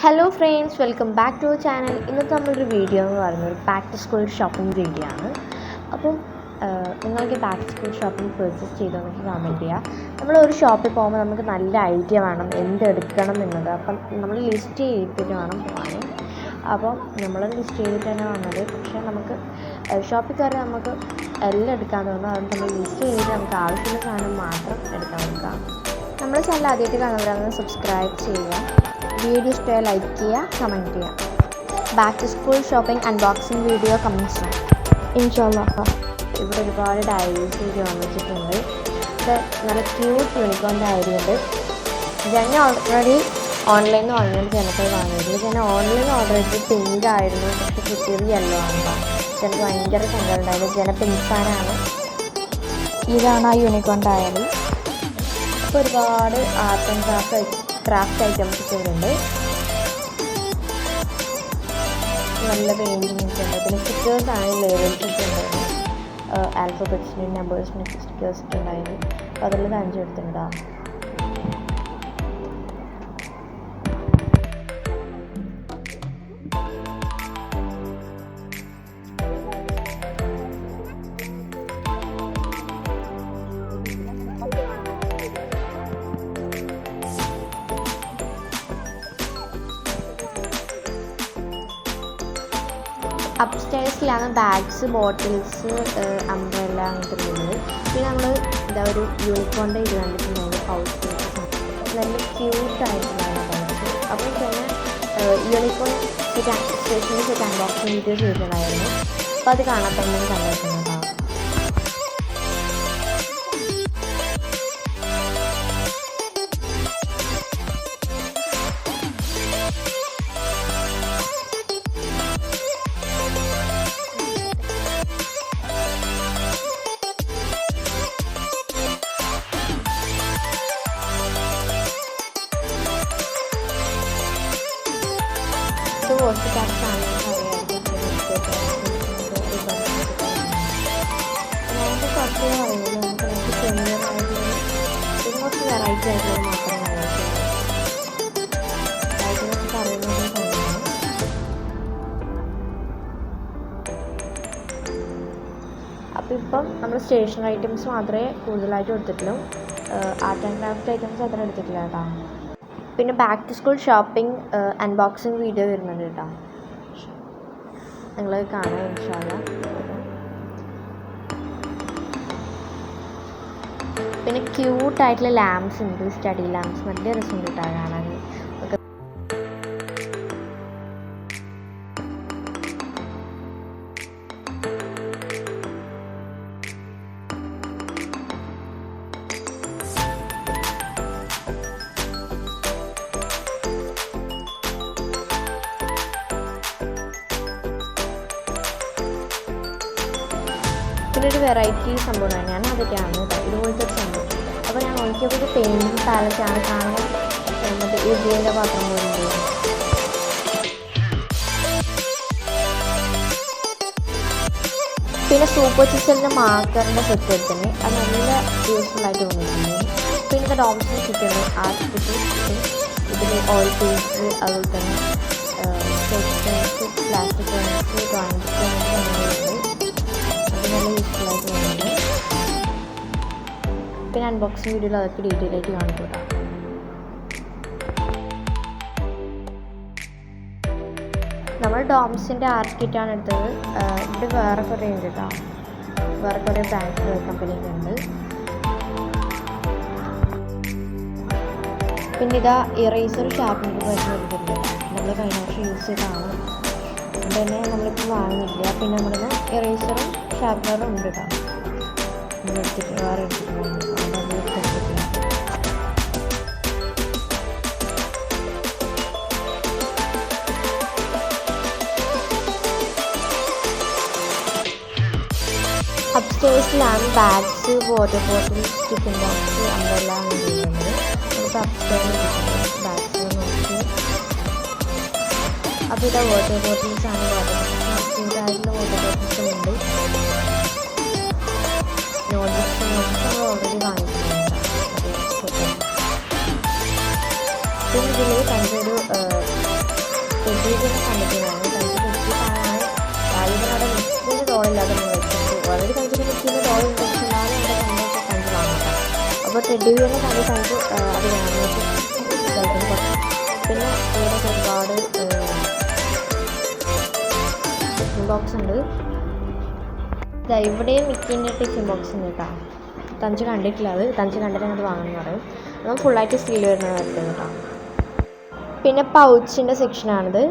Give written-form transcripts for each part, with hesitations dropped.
Hello friends, welcome back to our channel. ഇന്നത്തെ നമ്മളൊരു video എന്ന് പറയുന്നത് ഒരു back to school shopping video ആണ്. അപ്പം നിങ്ങൾക്ക് back to school shopping purchase ചെയ്തോന്നൊക്കെ കമൻറ്റ് ചെയ്യുക. നമ്മളൊരു ഷോപ്പിൽ പോകുമ്പോൾ നമുക്ക് നല്ല ഐഡിയ വേണം എന്തെടുക്കണം എന്നത്. അപ്പം നമ്മൾ ലിസ്റ്റ് ചെയ്തിട്ട് വേണം പോകാൻ. അപ്പം നമ്മൾ ലിസ്റ്റ് ചെയ്തിട്ട് തന്നെ വന്നത്, പക്ഷേ നമുക്ക് ഷോപ്പിൽ കയറി നമുക്ക് എല്ലാം എടുക്കാൻ തോന്നും. അതുകൊണ്ട് നമ്മൾ ലിസ്റ്റ് ചെയ്തിട്ട് നമുക്ക് ആവശ്യമുള്ള സാധനം മാത്രം എടുക്കാൻ നോക്കാം. നമ്മുടെ ചാനൽ ആദ്യമായിട്ട് കാണുന്നവരാണെങ്കിൽ സബ്സ്ക്രൈബ് ചെയ്യുക, വീഡിയോ ഇഷ്ടമായി ലൈക്ക് ചെയ്യുക, കമൻറ്റ് ചെയ്യുക. Back to school shopping unboxing video comments ഇൻഷാല്ലാഹ്. ഇവിടെ ഒരുപാട് ഡയറീസ് വാങ്ങിച്ചിട്ടുണ്ട്. ഇത് നല്ല ക്യൂട്ട് യൂണിക്കോൺ ഡയറി ഉണ്ട്. ഞാൻ ഓൾറെഡി ഓൺലൈനിൽ നിന്ന് വാങ്ങിയത് ജനക്ക് വാങ്ങിയിട്ടുണ്ട്. ഞാൻ ഓൺലൈനിൽ ഓർഡർ ചെയ്തത് പിങ്ക് ആയിരുന്നു, പക്ഷേ കിട്ടിയത് യെല്ലോ ആണ്. എനിക്ക് ഭയങ്കര സങ്കടം ഉണ്ടായത്. ജന പിങ്ക് ഫാനാണ്. ഇതാണ് ആ യൂണിക്കോൺ ഡയറി. അപ്പോൾ ഒരുപാട് ആർട്ട് ആൻഡ് ക്രാഫ്റ്റ് ഐറ്റംസ് ഇവിടെ ഉണ്ട്. നല്ല പെയിൻറ്റിങ്സ് ഉണ്ട്. പിന്നെ സ്റ്റിക്കേഴ്സ് ആണ്, ലേബൽസ് ഒക്കെ ഉണ്ടായിരുന്നു. ആൽഫബറ്റ്സിനും നമ്പേഴ്സിനൊക്കെ സ്റ്റിക്കേഴ്സ് ഒക്കെ ഉണ്ടായിരുന്നു. അപ്പോൾ അതിൽ 5 എടുത്തിട്ടുണ്ടാകും. അപ്സ്റ്റേഴ്സിലാണ് ബാഗ്സ്, ബോട്ടിൽസ്, അംബ്രല്ല അങ്ങനത്തെ ഉള്ളത്. പിന്നെ നമ്മൾ ഒരു യൂണിക്കോണിൻ്റെ ഇത് കണ്ടിട്ടുണ്ടായിരുന്നു, പൗച്ച്. നല്ല ക്യൂട്ടായിട്ടുള്ളതാണ് പൗച്ച്. അപ്പോൾ തന്നെ യൂണിക്കോൺ സ്റ്റേഷനിൽ സെറ്റ് അൺബോക്സിങ് വീഡിയോ ചെയ്തിട്ടുണ്ടായിരുന്നു. അപ്പോൾ അത് കാണാത്തന്നെ കണ്ടിട്ടുണ്ടാകും. പോസ്റ്റ് കാർഡ്സ് ആണ് നേരത്തെ കുറച്ച് പറയുന്നത്. നമുക്ക് സെമിയറായിട്ടുള്ള പിന്നെ കുറച്ച് വെറൈറ്റി ആയിട്ടുള്ളത് മാത്രമേ പറയുന്നത്. അപ്പോൾ ഇപ്പം നമ്മൾ സ്റ്റേഷനറി ഐറ്റംസ് മാത്രമേ കൂടുതലായിട്ട് എടുത്തിട്ടുള്ളൂ. ആർട്ട് ആൻഡ് ക്രാഫ്റ്റ് ഐറ്റംസ് അത്ര എടുത്തിട്ടില്ല കേട്ടോ. പിന്നെ back to school shopping unboxing video വരുന്നുണ്ട് കേട്ടോ. നിങ്ങൾ കാണാൻ ഇൻഷാല്ലാ. പിന്നെ ക്യൂട്ടായിട്ടുള്ള ലാംപ്സ് ഉണ്ട്, സ്റ്റഡി ലാംപ്സ്. നല്ല രസമുണ്ട് കേട്ടോ കാണാൻ. പിന്നെ ഒരു വെറൈറ്റി സംഭവം തന്നെയാണ്, അതൊക്കെയാണ് ഇതുപോലത്തെ ഒരു സംഭവം. അപ്പോൾ ഞാൻ നോക്കിയപ്പോൾ ഒരു പെയിൻറ്റിങ് പാലറ്റാണ് കാണാൻ. മറ്റേ ഇഡ്ഡലിൻ്റെ പാത്രം പോലുണ്ട്. പിന്നെ സൂപ്പർ ചിസലിൻ്റെ മാർക്കറിൻ്റെ സെറ്റ് എടുത്തിന് അത് നല്ല യൂസ്ഫുൾ ആയിട്ട് തോന്നിയിട്ടുണ്ട്. പിന്നെ ഡോംസിന് കിട്ടുന്നത് ആർട്ട് കിട്ടും. ഇതിൽ ഓയിൽ പെയിൻറ്റ്സ്, അതുപോലെ തന്നെ പ്ലാസ്റ്റിക് പെയിൻറ്റ്സ്, ഡ്രോയിങ് പെയിൻറ്റ്സ് നല്ല യൂസ്ഫുൾ ആയിട്ട് തോന്നുന്നുണ്ട്. പിന്നെ അൺബോക്സിങ് വീഡിയോയിൽ അതൊക്കെ ഡീറ്റെയിൽ ആയിട്ട് കാണിക്കൂടാ. നമ്മൾ ഡോംസിൻ്റെ ആർട്ട് കിറ്റാണ് എടുത്തത്. ഇത് വേറെ കുറേ ഉണ്ട് കേട്ടോ. വേറെ കുറേ ബ്രാൻഡ് കമ്പനിയൊക്കെ ഉണ്ട്. പിന്നെ ഇതാ ഇറേസർ ഷാർപ്പനർ വരുന്ന എടുത്തിട്ടുണ്ട്. നമ്മൾ കഴിഞ്ഞ വർഷം യൂസ് ചെയ്താണ്. അതുകൊണ്ട് തന്നെ നമ്മളിപ്പോൾ വാങ്ങുന്നില്ല. പിന്നെ നമ്മളിന്ന് ഇറേസറും ഷാർപ്പനറും ഉണ്ട് കേട്ടോ. നമ്മൾ എടുത്തിട്ട് വേറെ എടുത്തിട്ടുണ്ട്. അതുകൊണ്ട് അത് എടുത്തിട്ടില്ല. അപ്സ്റ്റേഴ്സിലാണ് bags, water bottles, tiffin box, umbrella അങ്ങനെ ചെയ്യുന്നത്. നമുക്ക് അപ്സ്റ്റേഴ്സിൽ കിട്ടുന്നത് ബാഗ്സ് നോക്കി. അപ്പോൾ ഇതാ വാട്ടർ ബോട്ടിൽസ് ആണ്. വാട്ടർ ബോട്ടിൽസ് ക്യൂട്ടായിട്ടുള്ള വാട്ടർ ബോട്ടിൽസ് ഉണ്ട്. നോട്ട്ബുക്സ് നമ്മൾ ഓൾറെഡി വാങ്ങിച്ചിട്ടുണ്ട്. പിന്നെ ഇതിൽ കണ്ടൊരു ഇതിനെ കണ്ടിട്ടുണ്ടായിരുന്നു. തനിക്ക് കുത്തിയിട്ടാണ് ഇതിനവിടെ മിക്സിൻ്റെ ഡോളില്ലാതെ വെച്ചിട്ട് ഓൾറെഡി തനിക്ക് മിക്സിൻ്റെ ഡോൾ ഉണ്ട്, പക്ഷെ എന്നാലും എൻ്റെ കണ്ടൊക്കെ തനിക്ക് വാങ്ങാം. അപ്പോൾ ടെഡ്ഡി ബിയറിനെ കണ്ട് തനിക്ക് അത് വേണമെന്ന് പിന്നെ ഇവിടെ ഒരുപാട് ടിഫിൻ ബോക്സ് ഉണ്ട്. ഇവിടെയും മിക്കിൻ്റെ ടിഫിൻ ബോക്സ് ഉണ്ട് കേട്ടോ. തനിച്ച് കണ്ടിട്ടില്ല, അത് തനിച്ച് കണ്ടിട്ട് അത് വാങ്ങണമെന്ന് പറയും. നമ്മൾ ഫുള്ളായിട്ട് സ്റ്റീൽ വരുന്നത് വരുന്നത് കേട്ടോ. പിന്നെ പൗച്ചിൻ്റെ സെക്ഷനാണിത്.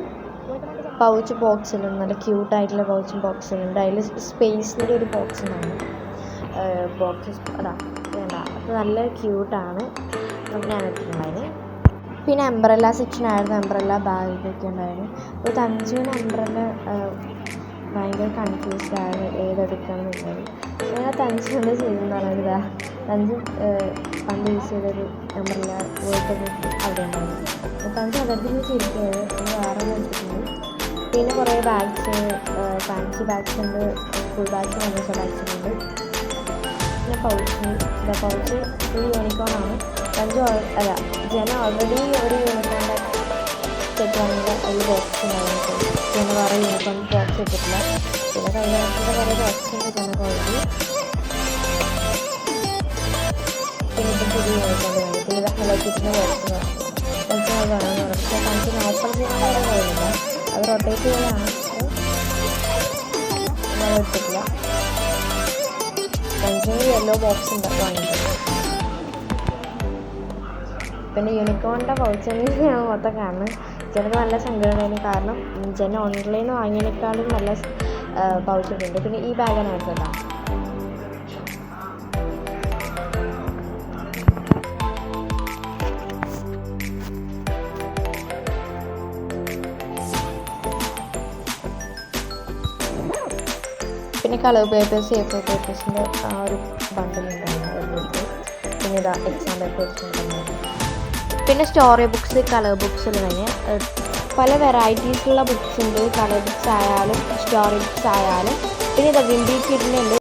പൗച്ച് ബോക്സിലും നല്ല ക്യൂട്ടായിട്ടുള്ള പൗച്ചും ബോക്സിലുണ്ട്. അതിൽ സ്പേസിൻ്റെ ഒരു ബോക്സ് ഉണ്ടാണ്. ബോക്സ് അതാ വേണ്ട, അത് നല്ല ക്യൂട്ടാണ്. ഞാൻ ഇട്ടിട്ടുണ്ടായിരുന്നു. പിന്നെ അംബ്രല്ല സെക്ഷനായിരുന്നു. അംബ്രല്ല ബാഗൊക്കെ ഉണ്ടായിരുന്നു. അപ്പോൾ തഞ്ചുവിന് അംബ്രല്ല ഭയങ്കര കൺഫ്യൂസ്ഡ് ആണ് ഏതെടുക്കണമെന്നുള്ളത്. ഞാൻ തഞ്ചുവിൻ്റെ ചെയ്തെന്ന് പറയുന്നത് ഇതാ, തഞ്ചു പണ്ട് യൂസ് ചെയ്തൊരു അംബ്രല്ല വേൾഡ് അവിടെ ഉണ്ടായിരുന്നു. അപ്പോൾ തഞ്ചു അതെടുത്ത് ചിരിക്കുന്നത് വേറെ എടുത്തിട്ടുണ്ട്. പിന്നെ കുറേ ബാഗ്സ്, ഫാൻസി ബാഗ്സ് ഉണ്ട്, സ്കൂൾ ബാഗ്സ്, മദ്രസ ബാഗ്സ് ഉണ്ട്. പിന്നെ പൗച്ച് ഒരു യൂണിക്കോണാണ്. തഞ്ചു അല്ല ജന ഓൾറെഡി ഒരു യൂണിക്കോണിൻ്റെ സെറ്റ് വാങ്ങിയ ഒരു ബോക്സ് ഉണ്ടായിരുന്നു. പിന്നെ വേറെ യൂണിക്കോൺ ബോക്സ് ഇട്ടിട്ടില്ല. പിന്നെ കല്യാണത്തിൻ്റെ കുറേ ബോക്സ് ഉണ്ട് ജനക്ക് ഓൾറെഡി. പിന്നെ ഇപ്പം പുതിയ യൂണിക്കോൺ വേണം. പിന്നെ ഹലോ കിറ്റിൻ്റെ ബോക്സ് തനിക്ക് അത് വേണമെന്ന് പറഞ്ഞു. പക്ഷേ തനിക്ക് ഓപ്പൺ ചെയ്യാൻ കഴിയില്ല, അത് റൊട്ടേറ്റ് ചെയ്യാനാണ്. അത് എടുത്തിട്ടില്ല. തനിക്ക് യെല്ലോ ബോക്സ് ഉണ്ട് വാങ്ങിയിട്ടുണ്ട്. പിന്നെ യൂണിക്കോണിൻ്റെ പൗച്ചെങ്കിൽ ഞാൻ മൊത്തം കാണുന്നത് ജനക്ക് നല്ല സങ്കടമായിരുന്നു. കാരണം ജന ഓൺലൈനിൽ വാങ്ങിയതിനേക്കാളും നല്ല പൗച്ചൊക്കെ പിന്നെ ഈ ബാഗാണ് എടുത്തതാ. പിന്നെ കളർ പേപ്പേഴ്സ്, A4 പേപ്പേഴ്സിൻ്റെ ആ ഒരു ബണ്ടിലുണ്ടായിരുന്നു. പിന്നെ ഇതാ എക്സാം പേപ്പേഴ്സ് ഉണ്ടായിരുന്നു. പിന്നെ സ്റ്റോറി ബുക്സ്, കളർ ബുക്സ് തന്നെ പല വെറൈറ്റീസുള്ള ബുക്സ് ഉണ്ട്. കളർ ബുക്സ് ആയാലും സ്റ്റോറി ബുക്സ് ആയാലും. പിന്നെ ഇതാ വിൻഡി കിഡിനുണ്ട്.